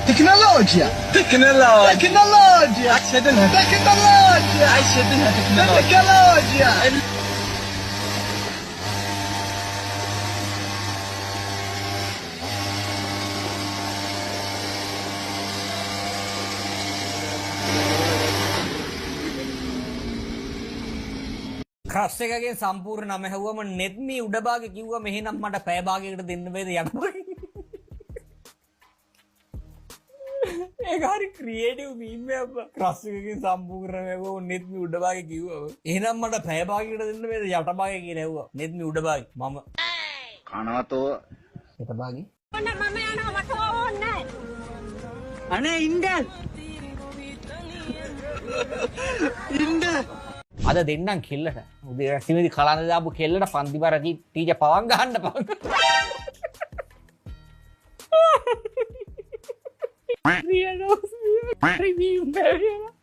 تكنولوجيا ක්‍රස් එකගේ සම්පූර්ණ නම හැවුවම නෙත්මි උඩභාගේ කිව්වා මෙහෙනම් මට පැය භාගයකට දෙන්න වේද යනවා. ඒක හරි ක්‍රියේටිව් මීම් එකක්. ක්‍රස් එකගේ සම්පූර්ණ හැවුවා නෙත්මි උඩභාගේ කිව්වා. එහෙනම් මට පැය භාගයකට දෙන්න වේද යට භාගේ කියලා හැවුවා. නෙත්මි උඩභාගේ මම කනවතෝ යට භාගේ. ඔන්න මම යනවා මට ඕනේ. අනේ ඉන්දල් අද දෙන්නම් කෙල්ලට උදේ රැස්තිමේදී කලන්ද දාපු කෙල්ලට පන්ති බර ටීචර් පවන් ගහන්න පවන්.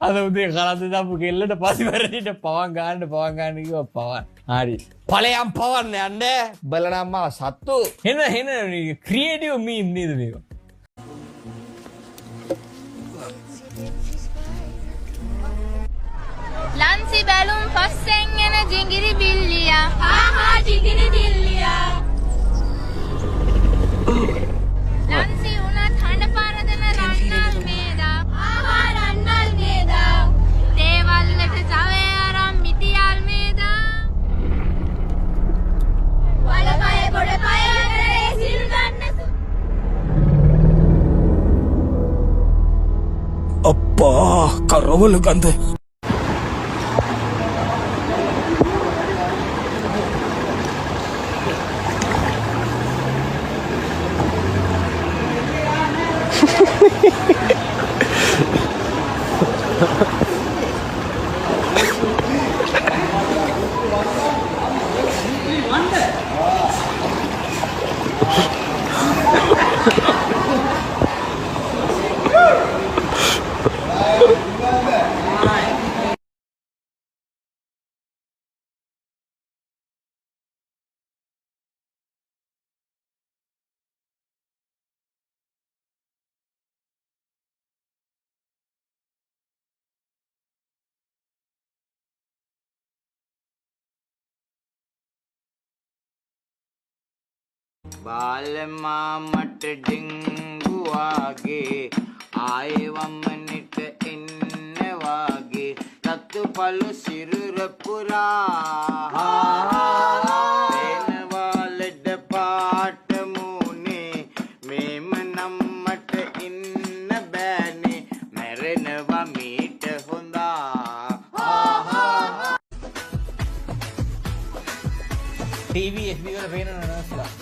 අද උදේ කලන්ද දාපු කෙල්ලට පන්ති බර ටීචර් පවන් ගහන්න කිව්වා පවන්. හරි. ඵලයන් පවන් යන්න බලනම් මා සත්තු. එන ක්‍රියේටිව් මීම් නේද මේක? ලන්සි බැලුම් පස්සෙන් එන ජිංගිරි බිල්ලියා ආහා ජිංගිරි බිල්ලියා ලන්සි උනත් හඬ පරදන රන්නල් මේදා ආහා රන්නල් මේදා දේවල්ලට ජවය අරන් මිටියල් මේදා වලපය ගොඩපය අතරේ සිල් ගන්නසු අප්පා කරවල ගඳ බාලමා මට ඩෙංගු වාගේ ආයේ වම්මනිට එන්න වාගේ රතු පළු සිරුර පුරා වෙනවා ලෙඩ පාට මූනේ මේම නම් මට ඉන්න බෑනේ මැරෙනවා මීට හොඳා ටීවී FB වල පේන නර්ස්ලා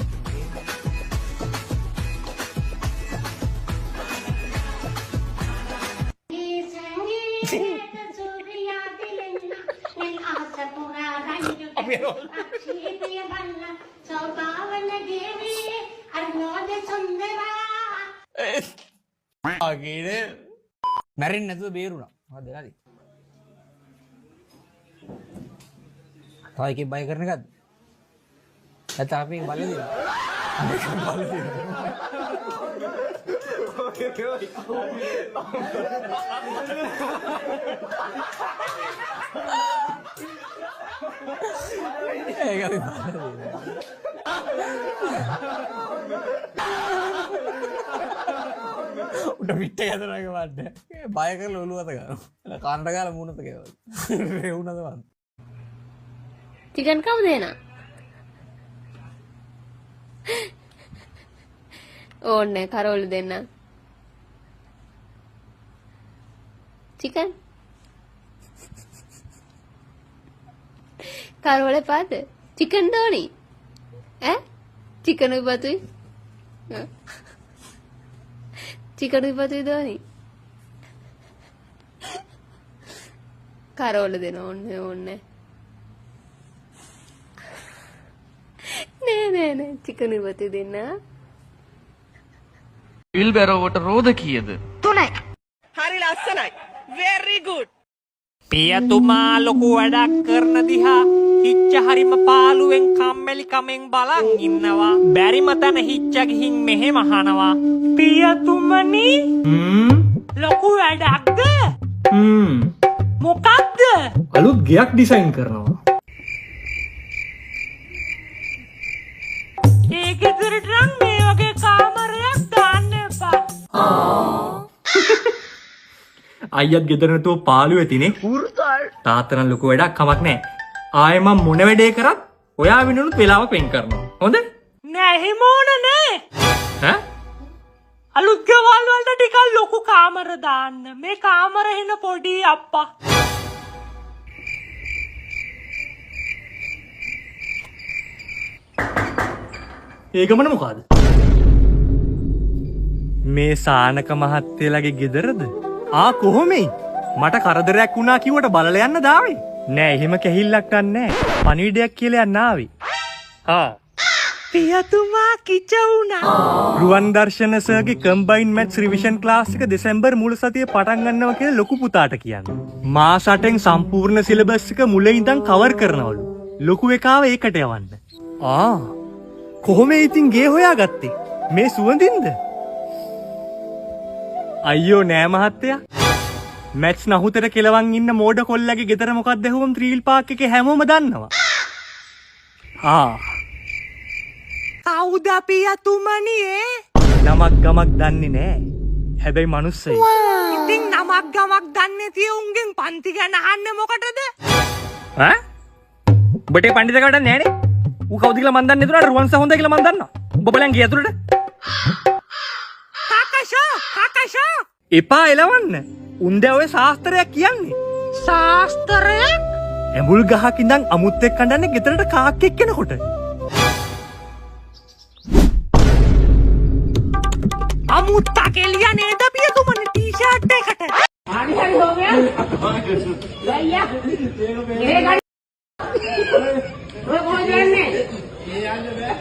මැරෙන්නේ නැතුව බේරුණා. මොකද වෙලාද? තව එකෙක් බය කරන එකද? නැත්නම් අපි බලලා දෙනවා. ඒක අපි බලලා දෙනවා. උඩ පිටේ යතරක වඩ බය කරලා ඔළුව අත ගන්නවා. කනට ගාලා මූණට ගේවල. රෙවුනද වන්ද. චිකන් කවුද එන? ඕන්නේ කරවල දෙන්න. චිකන් කරවල පාද චිකන් දෝනි ඈ චිකන් උපතුයි චිකන් උපතුයි දෝනි කරවල දෙන ඕන්නේ නෑ චිකන් උපතුයි දෙන්න විල්බැරෝවට රෝද කීයද? 3යි. හරි ලස්සනයි. very good. පියතුමා ලොකු වැඩක් කරන දිහා හිච්ච හරිම පාළුවෙන් කම්මැලි කමෙන් බලන් ඉන්නවා. බැරිම තැන හිච්ච ගිහින් මෙහෙම අහනවා. පියතුමනි ලොකු වැඩක්ද? මොකක්ද? අලුත් ගෙයක් ඩිසයින් කරනවා. ඒ ගෙදරට නම් මේ වගේ කාමරයක් දාන්න එපා. අයියත් ගෙදර නැතුව පාළු ඇතිනේ. තාත්තා නම් ලොකු වැඩක් කමක් නැහැ. ආයෙ මම මොන වැඩේ කරත් ඔයා වෙනුනුත් වෙලාවක් වෙන් කරනවා. හොඳ? නෑ එහෙම ඕන නෑ. ඈ? අලුත් ගෙවල් වලට ටිකක් ලොකු කාමර දාන්න. මේ කාමර එන පොඩි අප්පා. ඒ ගමන මොකද්ද? මේ සානක මහත්තයලගේ ගෙදරද? කොහොමයි? මට කරදරයක් වුණා කිව්වට බලලා යන්න දාවේ. නෑ එහෙම කැහිල්ලක් නෑ. පණිවිඩයක් කියලා යන්න ආවේ. පියතුමා කිච වුණා. රුවන් දර්ශන සර්ගේ කම්බයින් මැත්ස් රිවිෂන් ක්ලාස් එක දෙසැම්බර් මුල් සතියේ පටන් ගන්නවා කියලා ලොකු පුතාට කියන්නේ. මාස 8න් සම්පූර්ණ සිලබස් එක මුලින් ඉඳන් කවර් කරනවලු. ලොකු එකාව ඒකට යවන්න. කොහොම ඉතින් ගේ හොයාගත්තේ? මේ සුවඳින්ද? අයියෝ නෑ මහත්තයා. මැත්ස් නහුතර කෙලවන් ඉන්න මෝඩ කොල්ලගේ ගෙදර මොකක්ද ඇහුවම ත්‍රීල් පාක් එකේ හැමෝම දන්නවා. කවුද පියතුමනි ඒ? නමක් ගමක් දන්නේ නෑ. හැබැයි මනුස්සයි. ඉතින් නමක් ගමක් දන්නේ තිය උන්ගෙන් පන්ති ගැන අහන්නේ මොකටද? ඔබට පණ්ඩිත කඩක් නෑනේ. ඌ කවුද කියලා මන් දන්නේ නැතුණා. රුවන්ස හොඳයි කියලා මන් දන්නවා. ඔබ බලන් ගිය ඇතුළට. කාකෂා එපා එලවන්න. උන්ද ඔය ශාස්ත්‍රයක් කියන්නේ. ශාස්ත්‍රයක්? ඇඹුල් ගහක ඉඳන් අමුත් එක්ක කඩන්නේ ගෙදරට කාක්කෙක් කෙනකොට. අමුත්තා කෙලියා නේද පියතුමනි ටී-ෂර්ට් එකට? හරි හෝ ගයා. ගයියා. ඒ ගන්න. ඔය කොහෙද යන්නේ? ඒ යන්න බෑ.